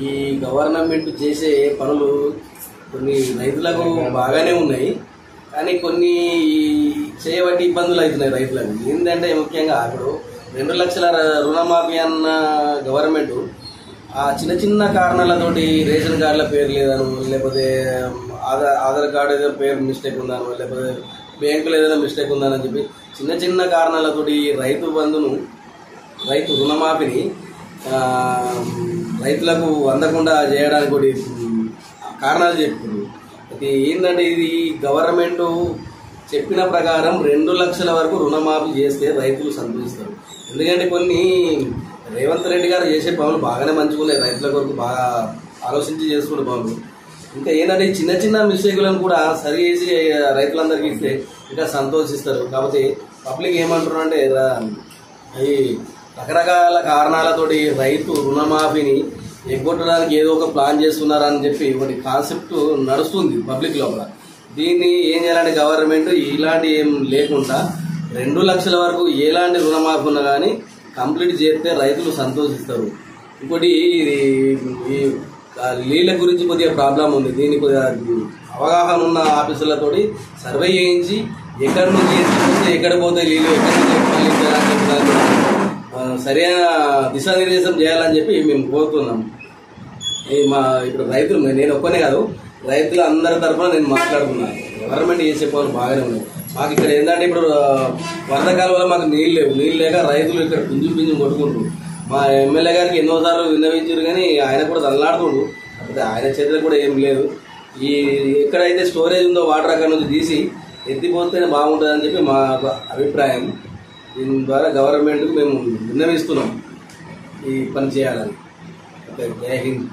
ఈ గవర్నమెంట్ చేసే పనులు కొన్ని రైతులకు బాగానే ఉన్నాయి, కానీ కొన్ని చేయబట్టి ఇబ్బందులు అవుతున్నాయి రైతులకు. ఏంటంటే ముఖ్యంగా ఇప్పుడు 2 లక్షల రుణమాఫీ అన్న గవర్నమెంట్ ఆ చిన్న చిన్న కారణాలతోటి రేషన్ కార్డుల పేరు లేదను, లేకపోతే ఆధార్ కార్డు ఏదైనా పేరు మిస్టేక్ ఉందను, లేకపోతే బ్యాంకులో ఏదైనా మిస్టేక్ ఉందని చెప్పి చిన్న చిన్న కారణాలతోటి రైతు బంధును, రైతు రుణమాఫీని రైతులకు అందకుండా చేయడానికి కూడా కారణాలు చెప్తున్నారు. అయితే ఏంటంటే ఇది గవర్నమెంట్ చెప్పిన ప్రకారం 2 లక్షల వరకు రుణమాఫీ చేస్తే రైతులు సంతోషిస్తారు. ఎందుకంటే కొన్ని రేవంత్ రెడ్డి గారు చేసే పనులు బాగానే మంచిగా ఉన్నాయి, రైతుల కొరకు బాగా ఆలోచించి చేసుకునే పనులు. ఇంకా ఏంటంటే చిన్న చిన్న మిస్టేకులను కూడా సరి చేసి రైతులందరికీ ఇస్తే ఇంకా సంతోషిస్తారు. కాబట్టి పబ్లిక్ ఏమంటున్నారు అంటే ఈ రకరకాల కారణాలతోటి రైతు రుణమాఫీని ఎగ్గొట్టడానికి ఏదో ఒక ప్లాన్ చేస్తున్నారని చెప్పి ఒకటి కాన్సెప్ట్ నడుస్తుంది పబ్లిక్ లోపల. దీన్ని ఏం చేయాలంటే గవర్నమెంట్ ఇలాంటి ఏం లేకుండా 2 లక్షల వరకు ఎలాంటి రుణమాఫీ ఉన్నా కానీ కంప్లీట్ చేస్తే రైతులు సంతోషిస్తారు. ఇంకోటి ఇది ఈ నీళ్ళ గురించి కొద్దిగా ప్రాబ్లం ఉంది. దీన్ని కొద్దిగా అవగాహన ఉన్న ఆఫీసులతోటి సర్వే చేయించి ఎక్కడి నుంచి ఎక్కడ పోతే నీళ్ళు ఎక్కడి నుంచి సరైన దిశానిర్దేశం చేయాలని చెప్పి మేము కోరుతున్నాం. ఇప్పుడు రైతులు నేను ఒక్కనే కాదు, రైతులు అందరి తరఫున నేను మాట్లాడుతున్నాను. గవర్నమెంట్ చేసే పనులు బాగానే ఉన్నాయి. మాకు ఇక్కడ ఏంటంటే ఇప్పుడు వరదకాలం వల్ల మాకు నీళ్ళు లేవు. నీళ్ళు లేక రైతులు ఇక్కడ పింజు కొట్టుకుంటారు. మా ఎమ్మెల్యే గారికి ఎన్నోసార్లు విన్నవించారు, కానీ ఆయన కూడా తల్లాడుతుండు. కాకపోతే ఆయన చేతిలో కూడా ఏం లేదు. ఈ ఎక్కడైతే స్టోరేజ్ ఉందో వాటర్ అక్కడ నుంచి తీసి ఎత్తిపోతేనే బాగుంటుంది అని చెప్పి మా అభిప్రాయం. దీని ద్వారా గవర్నమెంట్కు మేము విన్నవిస్తున్నాం ఈ పని చేయాలని. జై హింద్.